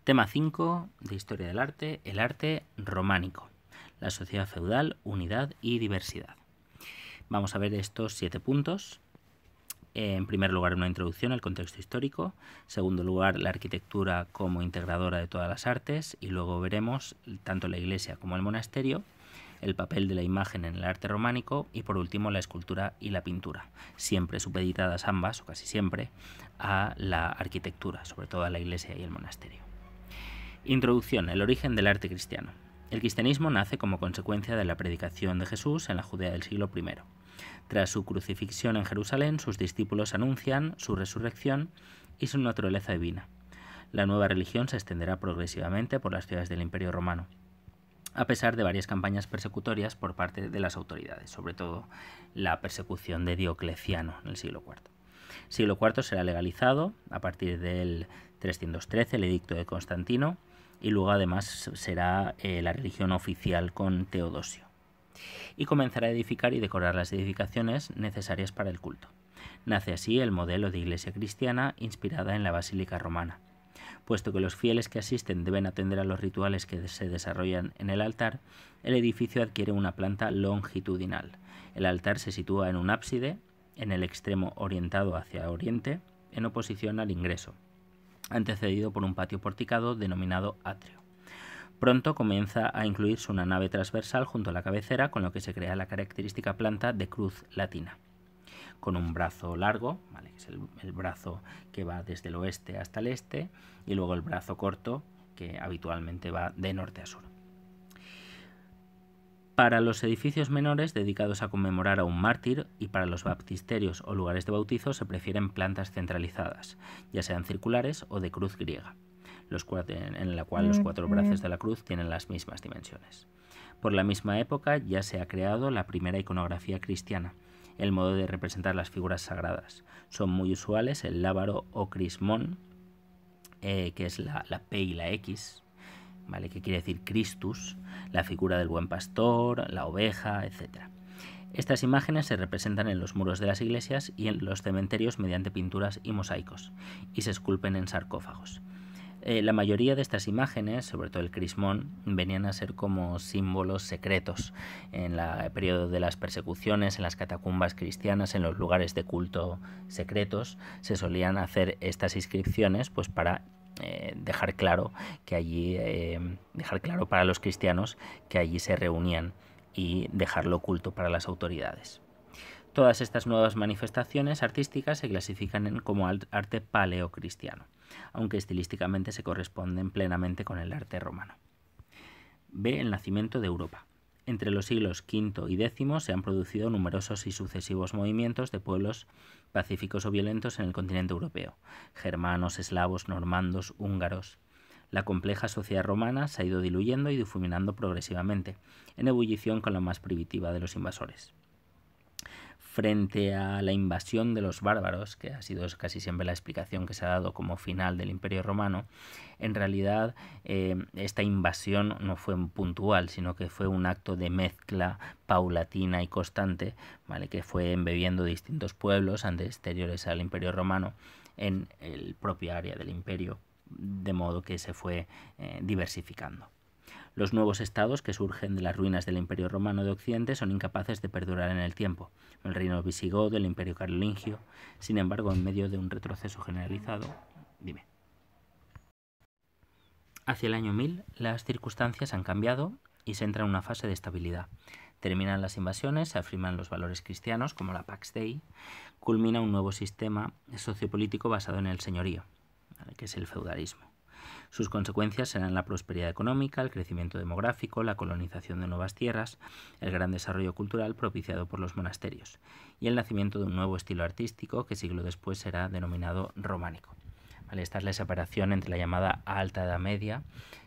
Tema 5 de Historia del Arte, el arte románico, la sociedad feudal, unidad y diversidad. Vamos a ver estos 7 puntos. En primer lugar, una introducción al contexto histórico. En segundo lugar, la arquitectura como integradora de todas las artes. Y luego veremos tanto la iglesia como el monasterio, el papel de la imagen en el arte románico y por último la escultura y la pintura, siempre supeditadas ambas, o casi siempre, a la arquitectura, sobre todo a la iglesia y el monasterio. Introducción, el origen del arte cristiano. El cristianismo nace como consecuencia de la predicación de Jesús en la Judea del siglo I. Tras su crucifixión en Jerusalén, sus discípulos anuncian su resurrección y su naturaleza divina. La nueva religión se extenderá progresivamente por las ciudades del Imperio Romano, a pesar de varias campañas persecutorias por parte de las autoridades, sobre todo la persecución de Diocleciano en el siglo IV. El siglo IV será legalizado a partir del 313, el edicto de Constantino, y luego además será la religión oficial con Teodosio. Y comenzará a edificar y decorar las edificaciones necesarias para el culto. Nace así el modelo de iglesia cristiana inspirada en la Basílica Romana. Puesto que los fieles que asisten deben atender a los rituales que se desarrollan en el altar, el edificio adquiere una planta longitudinal. El altar se sitúa en un ábside, en el extremo orientado hacia oriente, en oposición al ingreso, antecedido por un patio porticado denominado atrio. Pronto comienza a incluirse una nave transversal junto a la cabecera, con lo que se crea la característica planta de cruz latina, con un brazo largo, ¿vale?, que es el brazo que va desde el oeste hasta el este, y luego el brazo corto, que habitualmente va de norte a sur. Para los edificios menores dedicados a conmemorar a un mártir y para los baptisterios o lugares de bautizo se prefieren plantas centralizadas, ya sean circulares o de cruz griega, en la cual los 4 brazos de la cruz tienen las mismas dimensiones. Por la misma época ya se ha creado la primera iconografía cristiana, el modo de representar las figuras sagradas. Son muy usuales el lábaro o crismón, que es la P y la X, ¿vale?, que quiere decir Christus, la figura del buen pastor, la oveja, etc. Estas imágenes se representan en los muros de las iglesias y en los cementerios mediante pinturas y mosaicos, y se esculpen en sarcófagos. La mayoría de estas imágenes, sobre todo el crismón, venían a ser como símbolos secretos en el periodo de las persecuciones, en las catacumbas cristianas, en los lugares de culto secretos. Se solían hacer estas inscripciones pues para dejar claro que allí, dejar claro para los cristianos que allí se reunían y dejarlo oculto para las autoridades. Todas estas nuevas manifestaciones artísticas se clasifican como arte paleocristiano, aunque estilísticamente se corresponden plenamente con el arte romano. B. El nacimiento de Europa. Entre los siglos V y X se han producido numerosos y sucesivos movimientos de pueblos pacíficos o violentos en el continente europeo: germanos, eslavos, normandos, húngaros. La compleja sociedad romana se ha ido diluyendo y difuminando progresivamente, en ebullición con la más primitiva de los invasores. Frente a la invasión de los bárbaros, que ha sido casi siempre la explicación que se ha dado como final del Imperio Romano, en realidad esta invasión no fue puntual, sino que fue un acto de mezcla paulatina y constante, ¿vale?, que fue embebiendo distintos pueblos anteriores al Imperio Romano en el propio área del imperio, de modo que se fue diversificando. Los nuevos estados que surgen de las ruinas del Imperio Romano de Occidente son incapaces de perdurar en el tiempo. El reino visigodo, el Imperio carolingio, sin embargo, en medio de un retroceso generalizado. Hacia el año 1000, las circunstancias han cambiado y se entra en una fase de estabilidad. Terminan las invasiones, se afirman los valores cristianos, como la Pax Dei, culmina un nuevo sistema sociopolítico basado en el señorío, ¿vale?, que es el feudalismo. Sus consecuencias serán la prosperidad económica, el crecimiento demográfico, la colonización de nuevas tierras, el gran desarrollo cultural propiciado por los monasterios y el nacimiento de un nuevo estilo artístico que siglo después será denominado románico. ¿Vale? Esta es la separación entre la llamada Alta Edad Media,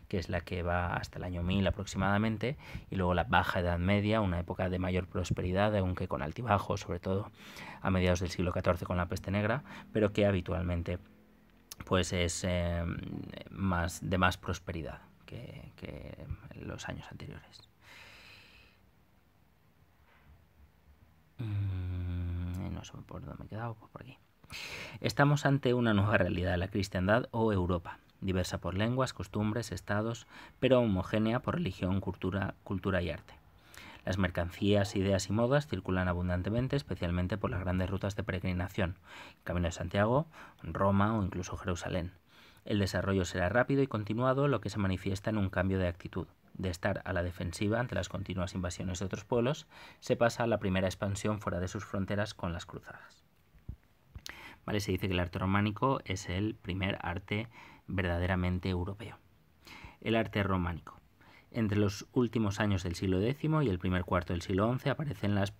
que es la que va hasta el año 1000 aproximadamente, y luego la Baja Edad Media, una época de mayor prosperidad, aunque con altibajos, sobre todo a mediados del siglo XIV con la peste negra, pero que habitualmente pues es de más prosperidad que los años anteriores. No sé por dónde me he quedado, pues por aquí. Estamos ante una nueva realidad, la cristiandad o Europa. diversa por lenguas, costumbres, estados, pero homogénea por religión, cultura y arte. Las mercancías, ideas y modas circulan abundantemente, especialmente por las grandes rutas de peregrinación, Camino de Santiago, Roma o incluso Jerusalén. El desarrollo será rápido y continuado, lo que se manifiesta en un cambio de actitud. De estar a la defensiva ante las continuas invasiones de otros pueblos, se pasa a la primera expansión fuera de sus fronteras con las cruzadas. ¿Vale? Se dice que el arte románico es el primer arte verdaderamente europeo. El arte románico. Entre los últimos años del siglo X y el primer cuarto del siglo XI aparecen las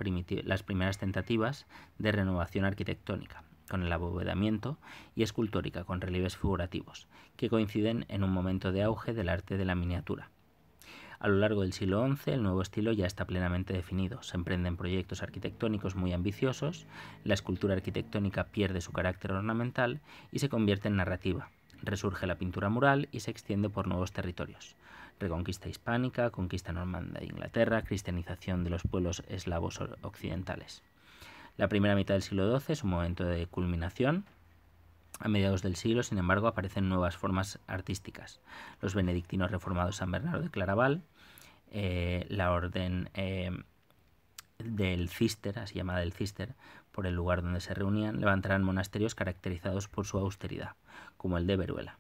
primeras tentativas de renovación arquitectónica, con el abovedamiento, y escultórica, con relieves figurativos, que coinciden en un momento de auge del arte de la miniatura. A lo largo del siglo XI, el nuevo estilo ya está plenamente definido. Se emprenden proyectos arquitectónicos muy ambiciosos, la escultura arquitectónica pierde su carácter ornamental y se convierte en narrativa. Resurge la pintura mural y se extiende por nuevos territorios. Reconquista hispánica, conquista normanda de Inglaterra, cristianización de los pueblos eslavos occidentales. La primera mitad del siglo XII es un momento de culminación. A mediados del siglo, sin embargo, aparecen nuevas formas artísticas. Los benedictinos reformados San Bernardo de Claraval, la orden del Císter, así llamada del Císter, por el lugar donde se reunían, levantarán monasterios caracterizados por su austeridad, como el de Veruela.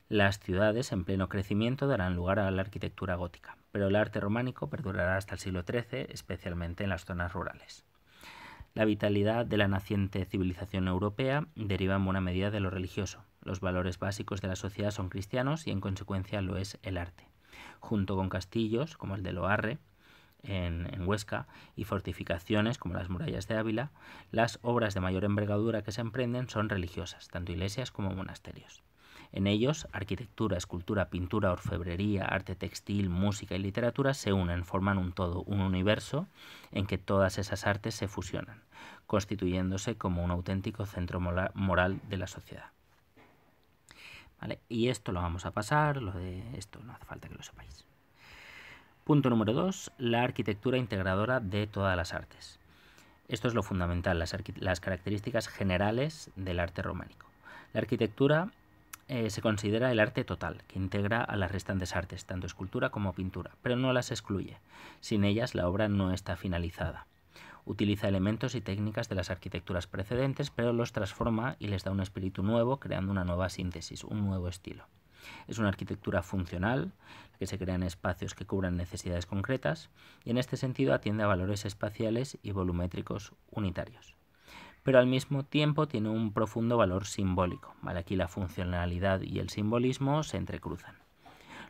Las ciudades en pleno crecimiento darán lugar a la arquitectura gótica, pero el arte románico perdurará hasta el siglo XIII, especialmente en las zonas rurales. La vitalidad de la naciente civilización europea deriva en buena medida de lo religioso. Los valores básicos de la sociedad son cristianos y en consecuencia lo es el arte. Junto con castillos como el de Loarre, en Huesca, y fortificaciones como las murallas de Ávila, las obras de mayor envergadura que se emprenden son religiosas, tanto iglesias como monasterios. En ellos, arquitectura, escultura, pintura, orfebrería, arte textil, música y literatura se unen, forman un todo, un universo en que todas esas artes se fusionan, constituyéndose como un auténtico centro moral de la sociedad. ¿Vale? Y esto lo vamos a pasar, lo de esto no hace falta que lo sepáis. Punto número 2, la arquitectura integradora de todas las artes. Esto es lo fundamental, las características generales del arte románico. La arquitectura se considera el arte total, que integra a las restantes artes, tanto escultura como pintura, pero no las excluye. Sin ellas la obra no está finalizada. Utiliza elementos y técnicas de las arquitecturas precedentes, pero los transforma y les da un espíritu nuevo, creando una nueva síntesis, un nuevo estilo. Es una arquitectura funcional, que se crea en espacios que cubran necesidades concretas, y en este sentido atiende a valores espaciales y volumétricos unitarios. Pero al mismo tiempo tiene un profundo valor simbólico. ¿Vale? Aquí la funcionalidad y el simbolismo se entrecruzan.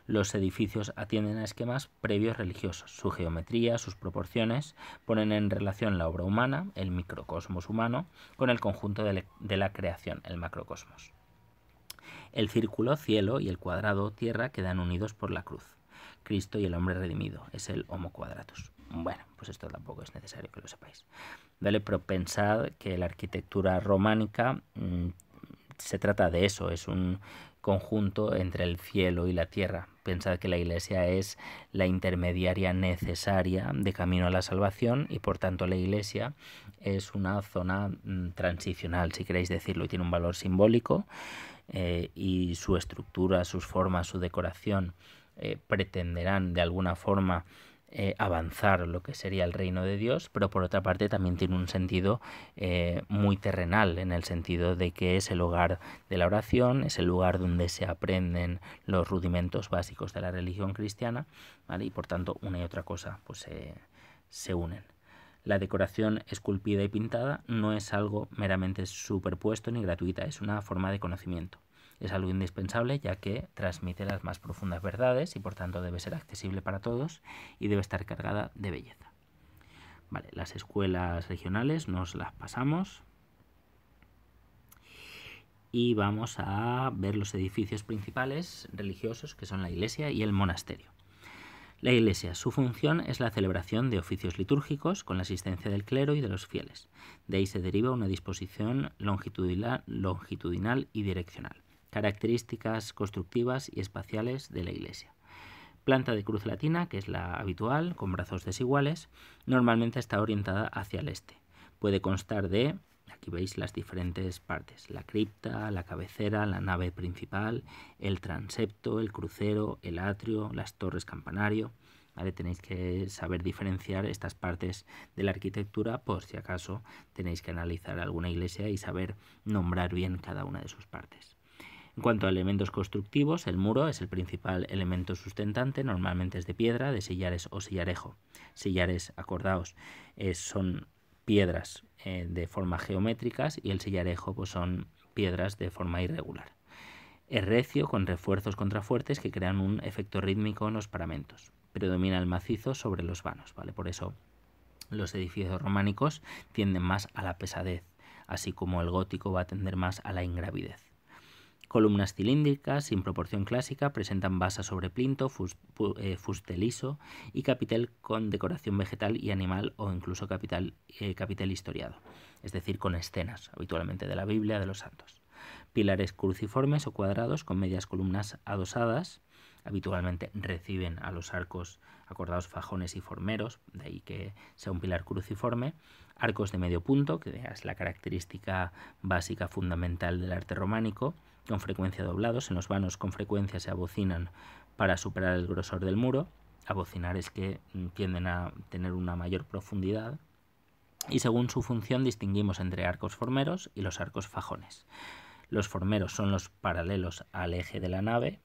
Los edificios atienden a esquemas previos religiosos. Su geometría, sus proporciones ponen en relación la obra humana, el microcosmos humano, con el conjunto de la creación, el macrocosmos. El círculo, cielo, y el cuadrado, tierra, quedan unidos por la cruz. Cristo y el hombre redimido, es el Homo Quadratus. Bueno, pues esto tampoco es necesario que lo sepáis. ¿Vale? Pero pensad que la arquitectura románica se trata de eso, es un conjunto entre el cielo y la tierra. Pensad que la Iglesia es la intermediaria necesaria de camino a la salvación y por tanto la Iglesia es una zona transicional, si queréis decirlo, y tiene un valor simbólico y su estructura, sus formas, su decoración pretenderán de alguna forma avanzar lo que sería el reino de Dios, pero por otra parte también tiene un sentido muy terrenal, en el sentido de que es el hogar de la oración, es el lugar donde se aprenden los rudimentos básicos de la religión cristiana, ¿vale? Y por tanto una y otra cosa pues se unen. La decoración esculpida y pintada no es algo meramente superpuesto ni gratuita, es una forma de conocimiento. Es algo indispensable ya que transmite las más profundas verdades y por tanto debe ser accesible para todos y debe estar cargada de belleza. Vale, las escuelas regionales nos las pasamos y vamos a ver los edificios principales religiosos que son la iglesia y el monasterio. La iglesia, su función es la celebración de oficios litúrgicos con la asistencia del clero y de los fieles. De ahí se deriva una disposición longitudinal y direccional. Características constructivas y espaciales de la iglesia. Planta de cruz latina, que es la habitual, con brazos desiguales, normalmente está orientada hacia el este. Puede constar de Aquí veis las diferentes partes: la cripta, la cabecera, la nave principal, el transepto, el crucero, el atrio, las torres campanario. ¿Vale? Tenéis que saber diferenciar estas partes de la arquitectura por si acaso tenéis que analizar alguna iglesia y saber nombrar bien cada una de sus partes. En cuanto a elementos constructivos, el muro es el principal elemento sustentante, normalmente es de piedra, de sillares o sillarejo. Sillares, acordaos, son piedras de forma geométricas y el sillarejo pues son piedras de forma irregular. Es recio con refuerzos contrafuertes que crean un efecto rítmico en los paramentos. Predomina el macizo sobre los vanos, ¿vale? Por eso los edificios románicos tienden más a la pesadez, así como el gótico va a tender más a la ingravidez. Columnas cilíndricas sin proporción clásica presentan basa sobre plinto, fuste liso y capitel con decoración vegetal y animal o incluso capitel historiado, es decir, con escenas, habitualmente de la Biblia, de los santos. Pilares cruciformes o cuadrados con medias columnas adosadas, habitualmente reciben a los arcos, acordados, fajones y formeros, de ahí que sea un pilar cruciforme. Arcos de medio punto, que es la característica básica fundamental del arte románico, con frecuencia doblados. En los vanos con frecuencia se abocinan para superar el grosor del muro. Abocinar es que tienden a tener una mayor profundidad. Y según su función distinguimos entre arcos formeros y los arcos fajones. Los formeros son los paralelos al eje de la nave,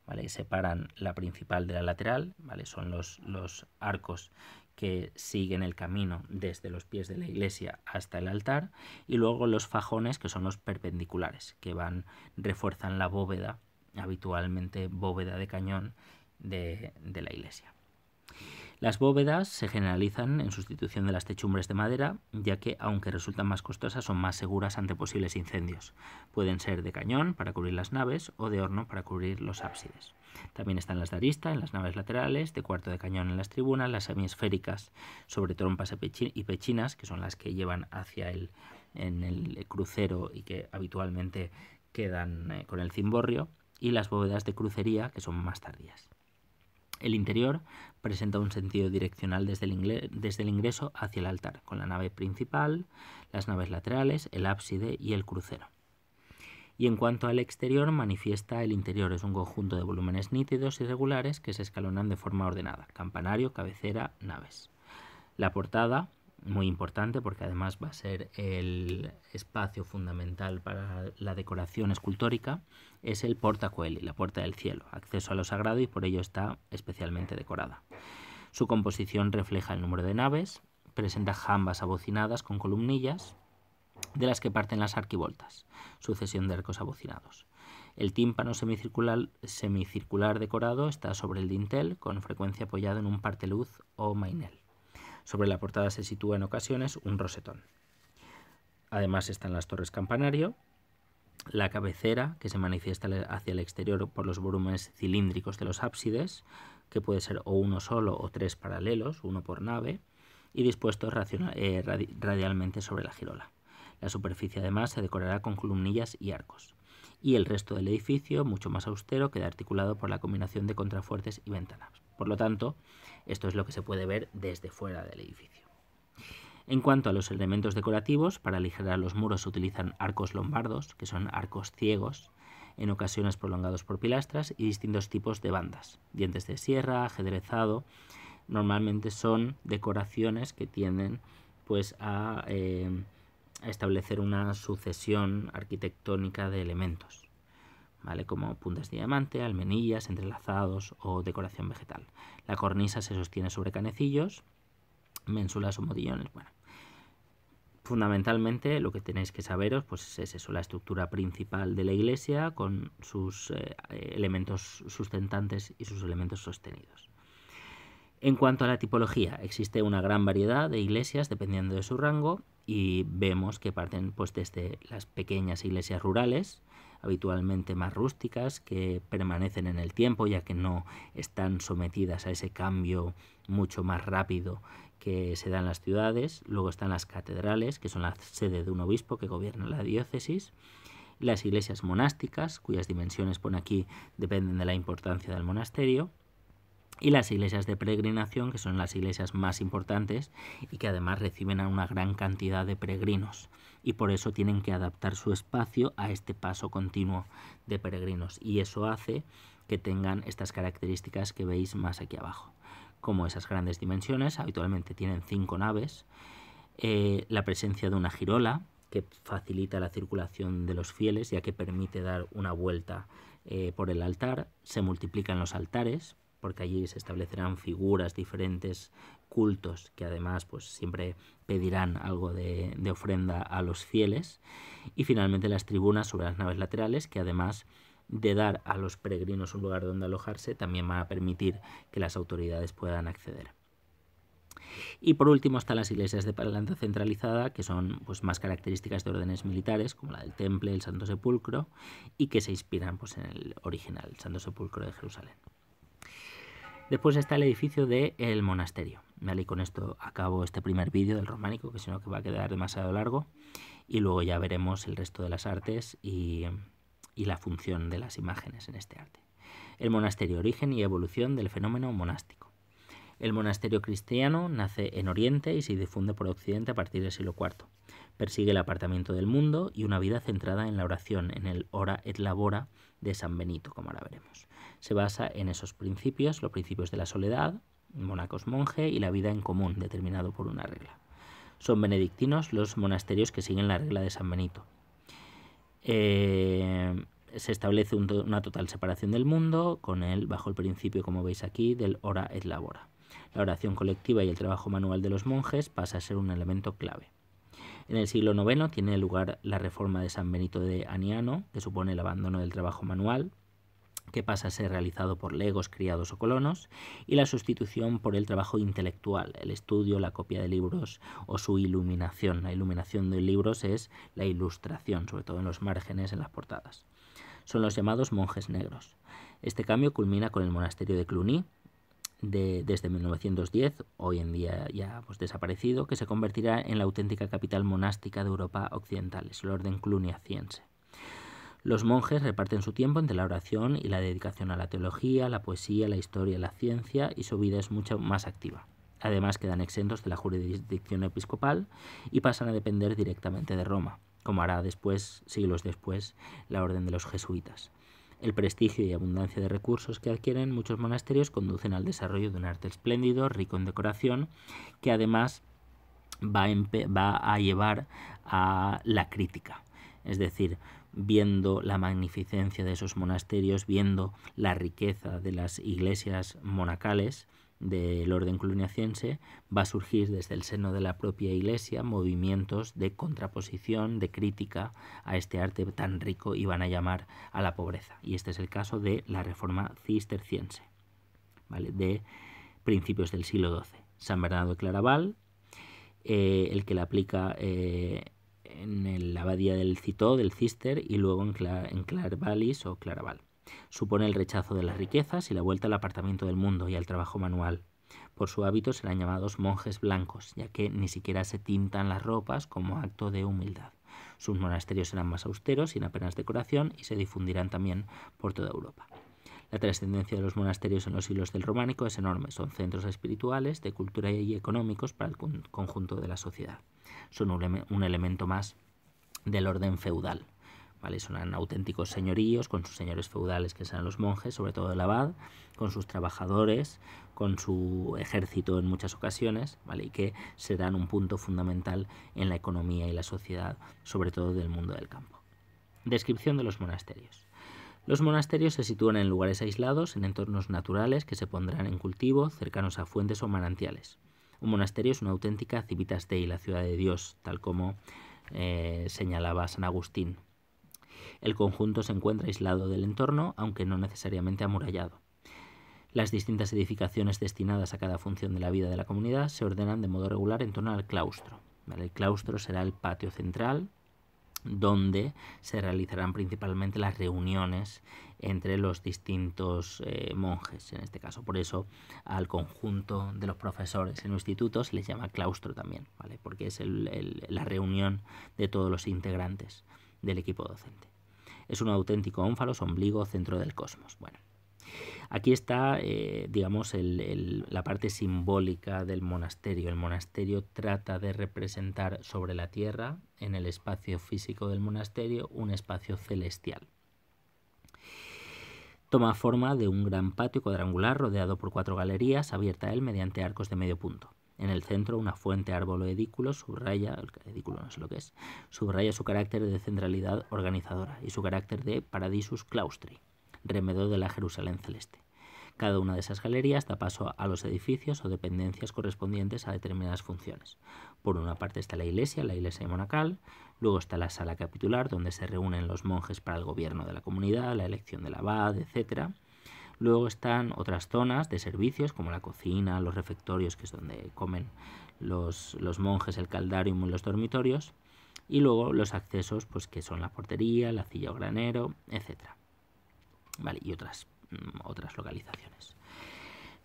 ¿vale? Separan la principal de la lateral, ¿vale? Son los arcos que siguen el camino desde los pies de la iglesia hasta el altar, y luego los fajones, que son los perpendiculares, que refuerzan la bóveda, habitualmente bóveda de cañón de la iglesia. Las bóvedas se generalizan en sustitución de las techumbres de madera, ya que, aunque resultan más costosas, son más seguras ante posibles incendios. Pueden ser de cañón para cubrir las naves o de horno para cubrir los ábsides. También están las de arista en las naves laterales, de cuarto de cañón en las tribunas, las semiesféricas sobre trompas y pechinas, que son las que llevan en el crucero y que habitualmente quedan con el cimborrio, y las bóvedas de crucería, que son más tardías. El interior presenta un sentido direccional desde el ingreso hacia el altar, con la nave principal, las naves laterales, el ábside y el crucero. Y en cuanto al exterior, manifiesta el interior es un conjunto de volúmenes nítidos y regulares que se escalonan de forma ordenada: campanario, cabecera, naves. La portada, muy importante porque además va a ser el espacio fundamental para la decoración escultórica, es el porta coeli, la puerta del cielo, acceso a lo sagrado, y por ello está especialmente decorada. Su composición refleja el número de naves, presenta jambas abocinadas con columnillas, de las que parten las arquivoltas, sucesión de arcos abocinados. El tímpano semicircular decorado está sobre el dintel, con frecuencia apoyado en un parteluz o mainel. Sobre la portada se sitúa en ocasiones un rosetón. Además están las torres campanario, la cabecera, que se manifiesta hacia el exterior por los volúmenes cilíndricos de los ábsides, que puede ser o uno solo o tres paralelos, uno por nave, y dispuestos radialmente sobre la girola. La superficie además se decorará con columnillas y arcos. Y el resto del edificio, mucho más austero, queda articulado por la combinación de contrafuertes y ventanas. Por lo tanto, esto es lo que se puede ver desde fuera del edificio. En cuanto a los elementos decorativos, para aligerar los muros se utilizan arcos lombardos, que son arcos ciegos, en ocasiones prolongados por pilastras, y distintos tipos de bandas. Dientes de sierra, ajedrezado. Normalmente son decoraciones que tienden pues a establecer una sucesión arquitectónica de elementos, ¿vale? Como puntas de diamante, almenillas, entrelazados o decoración vegetal. La cornisa se sostiene sobre canecillos, ménsulas o modillones. Bueno, fundamentalmente lo que tenéis que saberos pues es eso: la estructura principal de la iglesia con sus elementos sustentantes y sus elementos sostenidos. En cuanto a la tipología, existe una gran variedad de iglesias dependiendo de su rango, y vemos que parten pues desde las pequeñas iglesias rurales, habitualmente más rústicas, que permanecen en el tiempo ya que no están sometidas a ese cambio mucho más rápido que se da en las ciudades. Luego están las catedrales, que son la sede de un obispo que gobierna la diócesis. Las iglesias monásticas, cuyas dimensiones, pone aquí, dependen de la importancia del monasterio. y las iglesias de peregrinación, que son las iglesias más importantes y que además reciben a una gran cantidad de peregrinos, y por eso tienen que adaptar su espacio a este paso continuo de peregrinos, y eso hace que tengan estas características que veis más aquí abajo, como esas grandes dimensiones. Habitualmente tienen 5 naves, la presencia de una girola que facilita la circulación de los fieles, ya que permite dar una vuelta por el altar. Se multiplican los altares, porque allí se establecerán figuras, diferentes cultos, que además pues siempre pedirán algo de ofrenda a los fieles. Y finalmente las tribunas sobre las naves laterales, que además de dar a los peregrinos un lugar donde alojarse, también van a permitir que las autoridades puedan acceder. Y por último están las iglesias de planta centralizada, que son pues más características de órdenes militares, como la del Temple, el Santo Sepulcro, y que se inspiran pues en el original, el Santo Sepulcro de Jerusalén. Después está el edificio del monasterio, ¿vale? Y con esto acabo este primer vídeo del románico, que si no que va a quedar demasiado largo, y luego ya veremos el resto de las artes y la función de las imágenes en este arte. El monasterio, origen y evolución del fenómeno monástico. El monasterio cristiano nace en Oriente y se difunde por Occidente a partir del siglo IV. Persigue el apartamiento del mundo y una vida centrada en la oración, en el ora et labora de San Benito, como ahora veremos. Se basa en esos principios, los principios de la soledad, monacos-monje, y la vida en común, determinado por una regla. Son benedictinos los monasterios que siguen la regla de San Benito. Se establece una total separación del mundo, con él bajo el principio, como veis aquí, del ora et labora. La oración colectiva y el trabajo manual de los monjes pasa a ser un elemento clave. En el siglo IX tiene lugar la reforma de San Benito de Aniano, que supone el abandono del trabajo manual, que pasa a ser realizado por legos, criados o colonos, y la sustitución por el trabajo intelectual, el estudio, la copia de libros o su iluminación. La iluminación de libros es la ilustración, sobre todo en los márgenes, en las portadas. Son los llamados monjes negros. Este cambio culmina con el monasterio de Cluny, desde 1910, hoy en día ya pues desaparecido, que se convertirá en la auténtica capital monástica de Europa occidental, es el orden cluniaciense. Los monjes reparten su tiempo entre la oración y la dedicación a la teología, la poesía, la historia, la ciencia, y su vida es mucho más activa. Además quedan exentos de la jurisdicción episcopal y pasan a depender directamente de Roma, como hará después, siglos después, la orden de los jesuitas. El prestigio y abundancia de recursos que adquieren muchos monasterios conducen al desarrollo de un arte espléndido, rico en decoración, que además va a llevar a la crítica. Es decir, viendo la magnificencia de esos monasterios, viendo la riqueza de las iglesias monacales del orden cluniaciense, va a surgir desde el seno de la propia iglesia movimientos de contraposición, de crítica a este arte tan rico, y van a llamar a la pobreza. Y este es el caso de la reforma cisterciense, ¿vale?, de principios del siglo XII. San Bernardo de Claraval, el que la aplica en la abadía del Citeaux, del Cister, y luego en Clairvaux o Claraval. Supone el rechazo de las riquezas y la vuelta al apartamiento del mundo y al trabajo manual. Por su hábito serán llamados monjes blancos, ya que ni siquiera se tintan las ropas como acto de humildad. Sus monasterios serán más austeros, sin apenas decoración, y se difundirán también por toda Europa. La trascendencia de los monasterios en los siglos del románico es enorme. Son centros espirituales, de cultura y económicos para el conjunto de la sociedad. Son un elemento más del orden feudal, ¿vale? Son auténticos señoríos con sus señores feudales, que serán los monjes, sobre todo el abad, con sus trabajadores, con su ejército en muchas ocasiones, ¿vale?, y que serán un punto fundamental en la economía y la sociedad, sobre todo del mundo del campo. Descripción de los monasterios. Los monasterios se sitúan en lugares aislados, en entornos naturales que se pondrán en cultivo, cercanos a fuentes o manantiales. Un monasterio es una auténtica civitas Dei, la ciudad de Dios, tal como señalaba San Agustín. El conjunto se encuentra aislado del entorno, aunque no necesariamente amurallado. Las distintas edificaciones destinadas a cada función de la vida de la comunidad se ordenan de modo regular en torno al claustro, ¿vale? El claustro será el patio central, donde se realizarán principalmente las reuniones entre los distintos monjes, en este caso. Por eso al conjunto de los profesores en los institutos se les llama claustro también, ¿vale?, porque es la reunión de todos los integrantes del equipo docente. Es un auténtico ónfalos, ombligo, centro del cosmos. Bueno, Aquí está, digamos, la parte simbólica del monasterio. El monasterio trata de representar sobre la tierra, en el espacio físico del monasterio, un espacio celestial. Toma forma de un gran patio cuadrangular rodeado por 4 galerías, abierta a él mediante arcos de medio punto. En el centro, una fuente árbol o edículo subraya, el edículo no sé lo que es, subraya su carácter de centralidad organizadora y su carácter de paradisus claustri, remedo de la Jerusalén celeste. Cada una de esas galerías da paso a los edificios o dependencias correspondientes a determinadas funciones. Por una parte está la iglesia monacal, luego está la sala capitular, donde se reúnen los monjes para el gobierno de la comunidad, la elección del abad, etc. Luego están otras zonas de servicios, como la cocina, los refectorios, que es donde comen los monjes, el caldarium y los dormitorios, y luego los accesos, pues que son la portería, la silla o granero, etc. Vale, y otras localizaciones.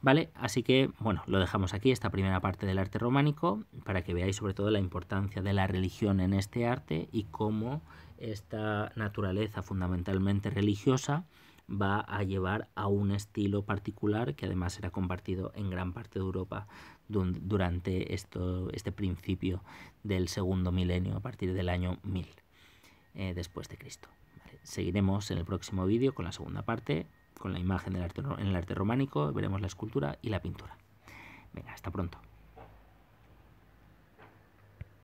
Vale, así que bueno, lo dejamos aquí, esta primera parte del arte románico, para que veáis sobre todo la importancia de la religión en este arte y cómo esta naturaleza fundamentalmente religiosa va a llevar a un estilo particular que además será compartido en gran parte de Europa durante este principio del segundo milenio, a partir del año 1000 después de Cristo. Vale, seguiremos en el próximo vídeo con la segunda parte, con la imagen en el arte románico, veremos la escultura y la pintura. Venga, hasta pronto.